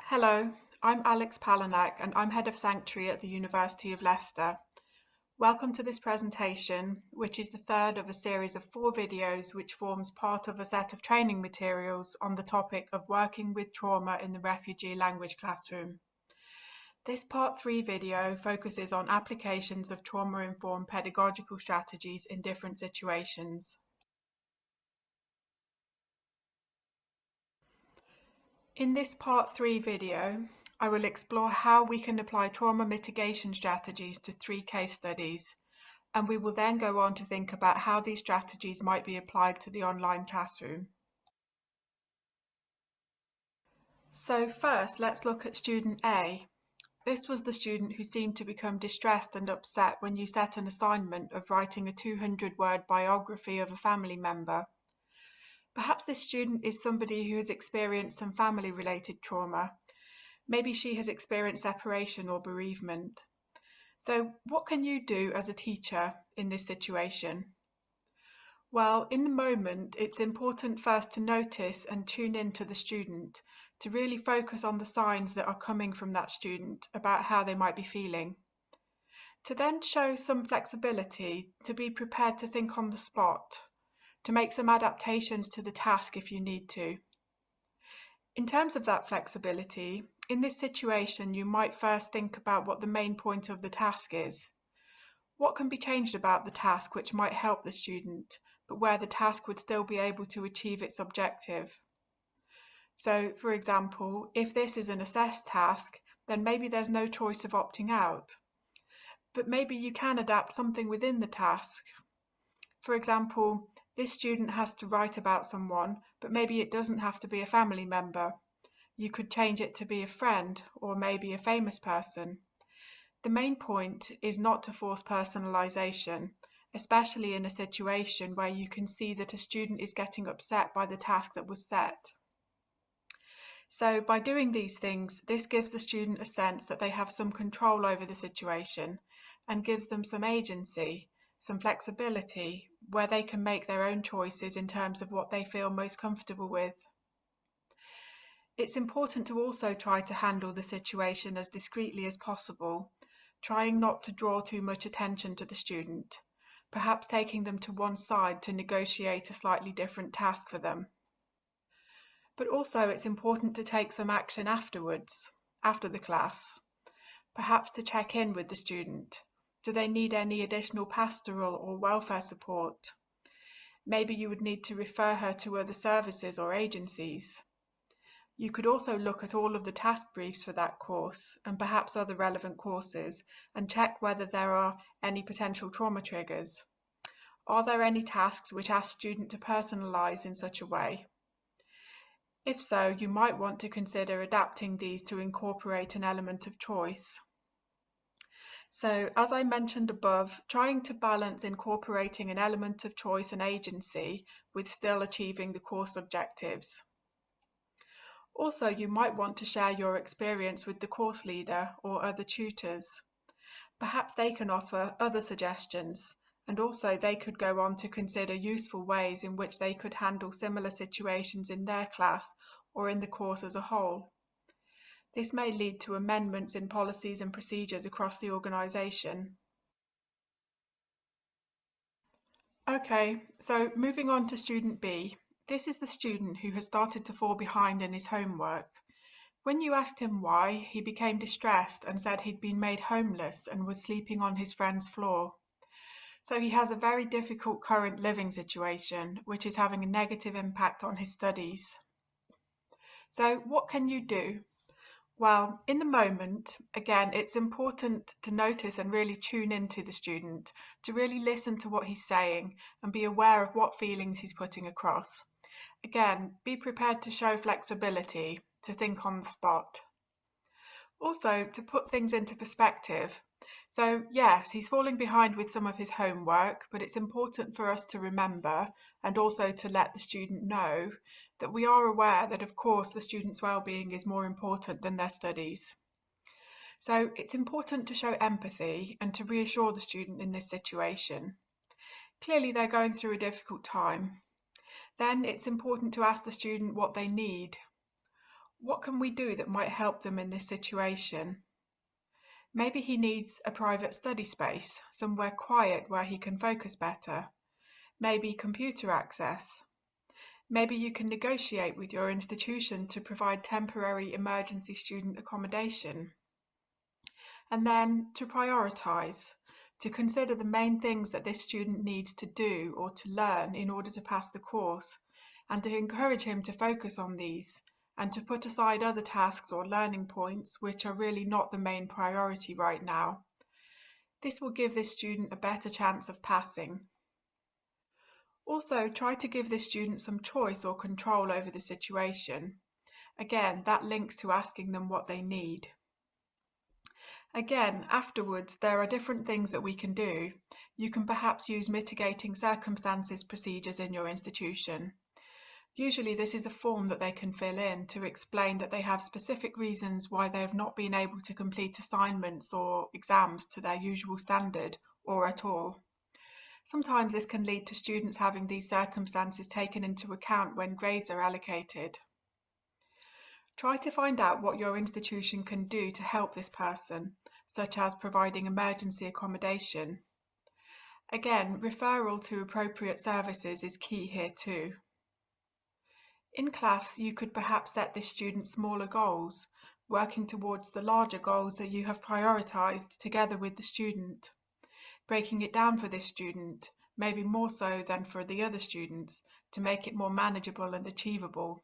Hello, I'm Alex Palanak and I'm Head of Sanctuary at the University of Leicester. Welcome to this presentation, which is the third of a series of 4 videos which forms part of a set of training materials on the topic of working with trauma in the Refugee Language Classroom. This Part 3 video focuses on applications of trauma-informed pedagogical strategies in different situations. In this Part 3 video, I will explore how we can apply trauma mitigation strategies to 3 case studies, and we will then go on to think about how these strategies might be applied to the online classroom. So first, let's look at student A. This was the student who seemed to become distressed and upset when you set an assignment of writing a 200-word biography of a family member. Perhaps this student is somebody who has experienced some family-related trauma. Maybe she has experienced separation or bereavement. So what can you do as a teacher in this situation? Well, in the moment, it's important first to notice and tune in to the student, to really focus on the signs that are coming from that student about how they might be feeling. To then show some flexibility, to be prepared to think on the spot, to make some adaptations to the task if you need to. In terms of that flexibility, in this situation, you might first think about what the main point of the task is. What can be changed about the task which might help the student, but where the task would still be able to achieve its objective? So, for example, if this is an assess task, then maybe there's no choice of opting out. But maybe you can adapt something within the task. For example, this student has to write about someone, but maybe it doesn't have to be a family member. You could change it to be a friend or maybe a famous person. The main point is not to force personalization, especially in a situation where you can see that a student is getting upset by the task that was set. So by doing these things, this gives the student a sense that they have some control over the situation and gives them some agency, some flexibility, where they can make their own choices in terms of what they feel most comfortable with. It's important to also try to handle the situation as discreetly as possible, trying not to draw too much attention to the student, perhaps taking them to one side to negotiate a slightly different task for them. But also it's important to take some action afterwards, after the class, perhaps to check in with the student. Do they need any additional pastoral or welfare support? Maybe you would need to refer her to other services or agencies. You could also look at all of the task briefs for that course and perhaps other relevant courses and check whether there are any potential trauma triggers. Are there any tasks which ask student to personalize in such a way? If so, you might want to consider adapting these to incorporate an element of choice. So, as I mentioned above, trying to balance incorporating an element of choice and agency with still achieving the course objectives. Also, you might want to share your experience with the course leader or other tutors. Perhaps they can offer other suggestions, and also they could go on to consider useful ways in which they could handle similar situations in their class or in the course as a whole. This may lead to amendments in policies and procedures across the organisation. Okay, so moving on to student B. This is the student who has started to fall behind in his homework. When you asked him why, he became distressed and said he'd been made homeless and was sleeping on his friend's floor. So he has a very difficult current living situation, which is having a negative impact on his studies. So what can you do? Well, in the moment, again, it's important to notice and really tune into the student, to really listen to what he's saying and be aware of what feelings he's putting across. Again, be prepared to show flexibility, to think on the spot. Also, to put things into perspective. So yes, he's falling behind with some of his homework, but it's important for us to remember and also to let the student know that we are aware that, of course, the student's well-being is more important than their studies. So it's important to show empathy and to reassure the student in this situation. Clearly, they're going through a difficult time. Then it's important to ask the student what they need. What can we do that might help them in this situation? Maybe he needs a private study space, somewhere quiet where he can focus better. Maybe computer access. Maybe you can negotiate with your institution to provide temporary emergency student accommodation. And then to prioritise, to consider the main things that this student needs to do or to learn in order to pass the course, and to encourage him to focus on these, and to put aside other tasks or learning points which are really not the main priority right now. This will give this student a better chance of passing. Also, try to give this student some choice or control over the situation. Again, that links to asking them what they need. Again, afterwards, there are different things that we can do. You can perhaps use mitigating circumstances procedures in your institution. Usually this is a form that they can fill in to explain that they have specific reasons why they have not been able to complete assignments or exams to their usual standard or at all. Sometimes this can lead to students having these circumstances taken into account when grades are allocated. Try to find out what your institution can do to help this person, such as providing emergency accommodation. Again, referral to appropriate services is key here too. In class, you could perhaps set this student smaller goals, working towards the larger goals that you have prioritised together with the student. Breaking it down for this student, maybe more so than for the other students, to make it more manageable and achievable.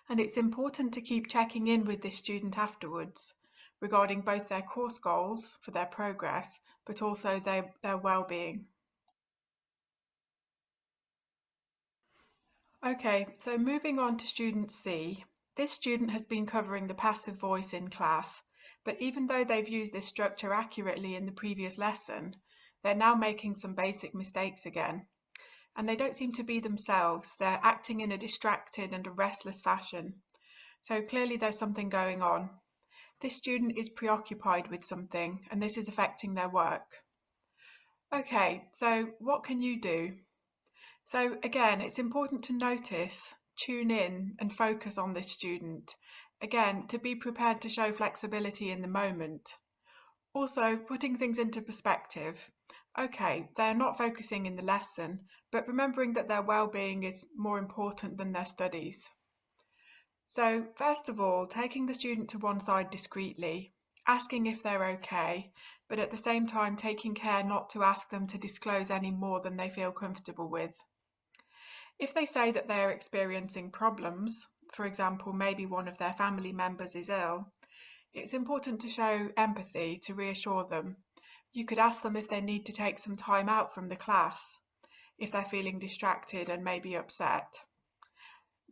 And it's important to keep checking in with this student afterwards, regarding both their course goals for their progress, but also their well-being. Okay, so moving on to student C. This student has been covering the passive voice in class, but even though they've used this structure accurately in the previous lesson, they're now making some basic mistakes again. And they don't seem to be themselves. They're acting in a distracted and a restless fashion. So clearly there's something going on. This student is preoccupied with something, and this is affecting their work. Okay, so what can you do? So again, it's important to notice, tune in and focus on this student. Again, to be prepared to show flexibility in the moment. Also, putting things into perspective. Okay, they're not focusing in the lesson, but remembering that their well-being is more important than their studies. So first of all, taking the student to one side discreetly, asking if they're okay, but at the same time taking care not to ask them to disclose any more than they feel comfortable with. If they say that they're experiencing problems, for example, maybe one of their family members is ill, it's important to show empathy to reassure them. You could ask them if they need to take some time out from the class, if they're feeling distracted and maybe upset.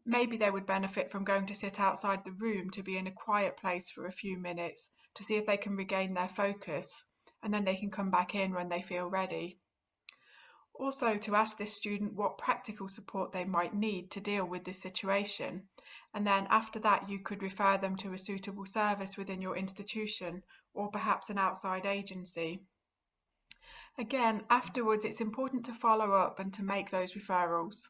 Maybe they would benefit from going to sit outside the room to be in a quiet place for a few minutes to see if they can regain their focus, and then they can come back in when they feel ready. Also, to ask this student what practical support they might need to deal with this situation, and then after that you could refer them to a suitable service within your institution or perhaps an outside agency. Again, afterwards it's important to follow up and to make those referrals.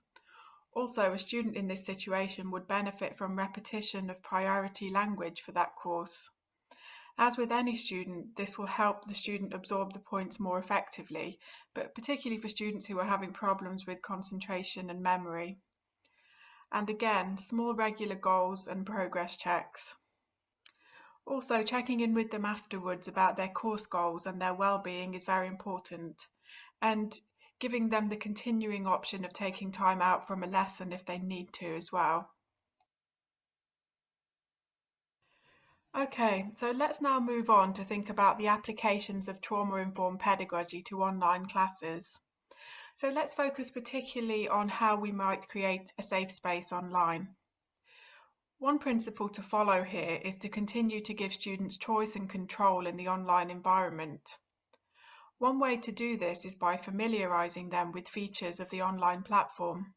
Also, a student in this situation would benefit from repetition of priority language for that course. As with any student, this will help the student absorb the points more effectively, but particularly for students who are having problems with concentration and memory. And again, small regular goals and progress checks. Also, checking in with them afterwards about their course goals and their well-being is very important. And giving them the continuing option of taking time out from a lesson if they need to as well. Okay, so let's now move on to think about the applications of trauma-informed pedagogy to online classes. So let's focus particularly on how we might create a safe space online. One principle to follow here is to continue to give students choice and control in the online environment. One way to do this is by familiarising them with features of the online platform.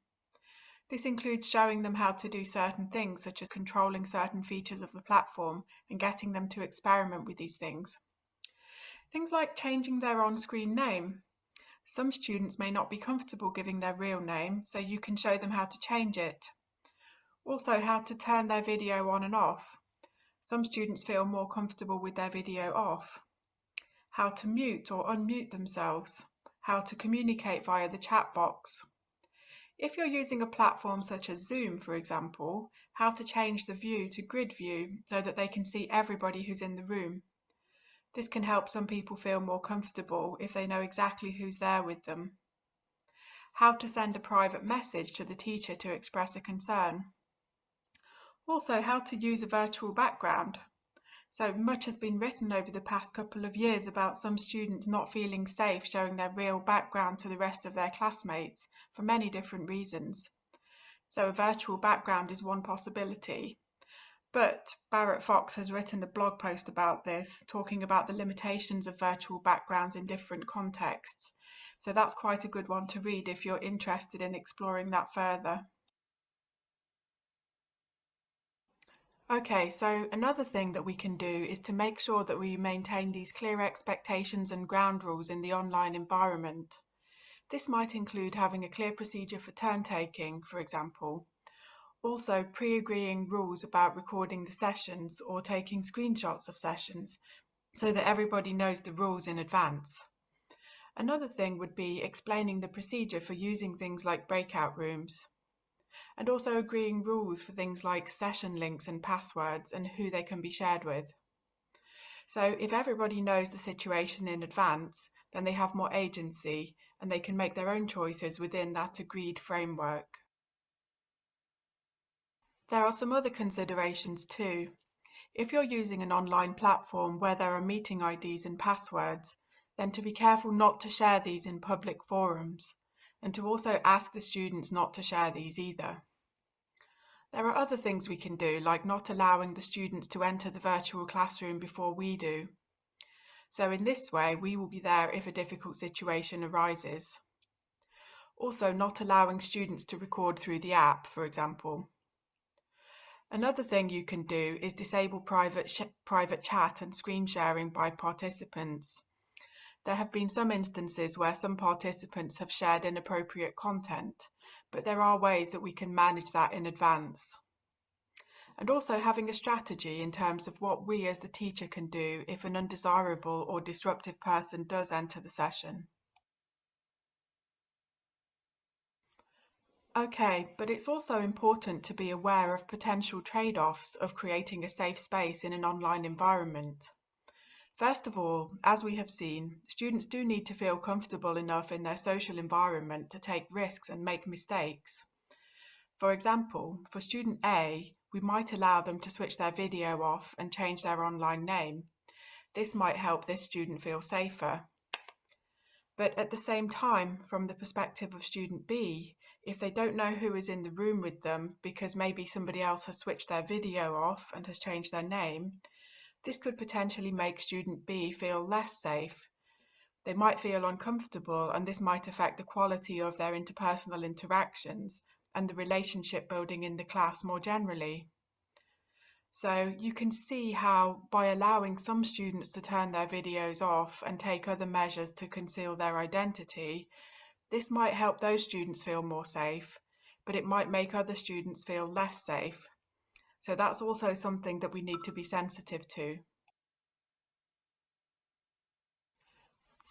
This includes showing them how to do certain things, such as controlling certain features of the platform and getting them to experiment with these things. Things like changing their on-screen name. Some students may not be comfortable giving their real name, so you can show them how to change it. Also, how to turn their video on and off. Some students feel more comfortable with their video off. How to mute or unmute themselves. How to communicate via the chat box. If you're using a platform such as Zoom, for example, how to change the view to grid view so that they can see everybody who's in the room. This can help some people feel more comfortable if they know exactly who's there with them. How to send a private message to the teacher to express a concern. Also, how to use a virtual background. So much has been written over the past couple of years about some students not feeling safe showing their real background to the rest of their classmates for many different reasons. So a virtual background is one possibility. But Barrett Fox has written a blog post about this, talking about the limitations of virtual backgrounds in different contexts. So that's quite a good one to read if you're interested in exploring that further. Okay, so another thing that we can do is to make sure that we maintain these clear expectations and ground rules in the online environment. This might include having a clear procedure for turn taking, for example. Also, pre-agreeing rules about recording the sessions or taking screenshots of sessions so that everybody knows the rules in advance. Another thing would be explaining the procedure for using things like breakout rooms, and also agreeing rules for things like session links and passwords and who they can be shared with. So if everybody knows the situation in advance, then they have more agency and they can make their own choices within that agreed framework. There are some other considerations too. If you're using an online platform where there are meeting IDs and passwords, then to be careful not to share these in public forums, and to also ask the students not to share these either. There are other things we can do, like not allowing the students to enter the virtual classroom before we do. So in this way, we will be there if a difficult situation arises. Also, not allowing students to record through the app, for example. Another thing you can do is disable private chat and screen sharing by participants. There have been some instances where some participants have shared inappropriate content, but there are ways that we can manage that in advance. And also having a strategy in terms of what we as the teacher can do if an undesirable or disruptive person does enter the session. Okay, but it's also important to be aware of potential trade-offs of creating a safe space in an online environment. First of all, as we have seen, students do need to feel comfortable enough in their social environment to take risks and make mistakes. For example, for student A, we might allow them to switch their video off and change their online name. This might help this student feel safer. But at the same time, from the perspective of student B, if they don't know who is in the room with them because maybe somebody else has switched their video off and has changed their name, this could potentially make student B feel less safe. They might feel uncomfortable, and this might affect the quality of their interpersonal interactions and the relationship building in the class more generally. So you can see how by allowing some students to turn their videos off and take other measures to conceal their identity, this might help those students feel more safe, but it might make other students feel less safe. So that's also something that we need to be sensitive to.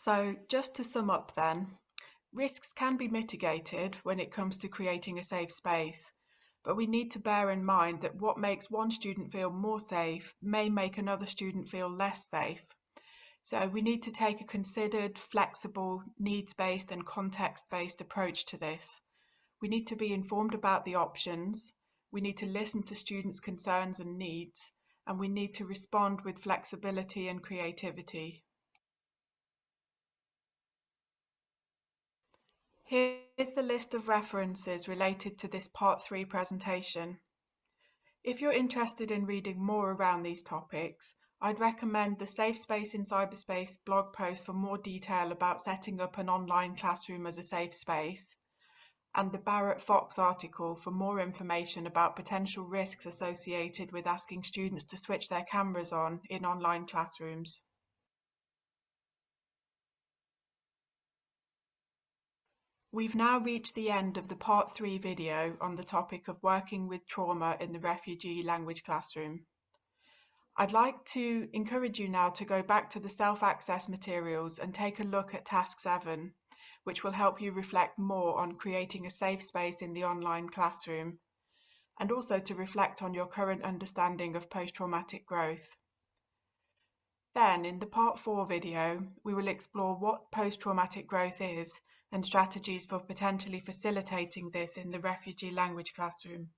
So just to sum up then, risks can be mitigated when it comes to creating a safe space, but we need to bear in mind that what makes one student feel more safe may make another student feel less safe. So we need to take a considered, flexible, needs-based and context-based approach to this. We need to be informed about the options, we need to listen to students' concerns and needs, and we need to respond with flexibility and creativity. Here's the list of references related to this Part 3 presentation. If you're interested in reading more around these topics, I'd recommend the Safe Space in Cyberspace blog post for more detail about setting up an online classroom as a safe space, and the Barrett Fox article for more information about potential risks associated with asking students to switch their cameras on in online classrooms. We've now reached the end of the Part 3 video on the topic of working with trauma in the refugee language classroom. I'd like to encourage you now to go back to the self-access materials and take a look at Task 7, which will help you reflect more on creating a safe space in the online classroom, and also to reflect on your current understanding of post-traumatic growth. Then, in the Part 4 video, we will explore what post-traumatic growth is and strategies for potentially facilitating this in the refugee language classroom.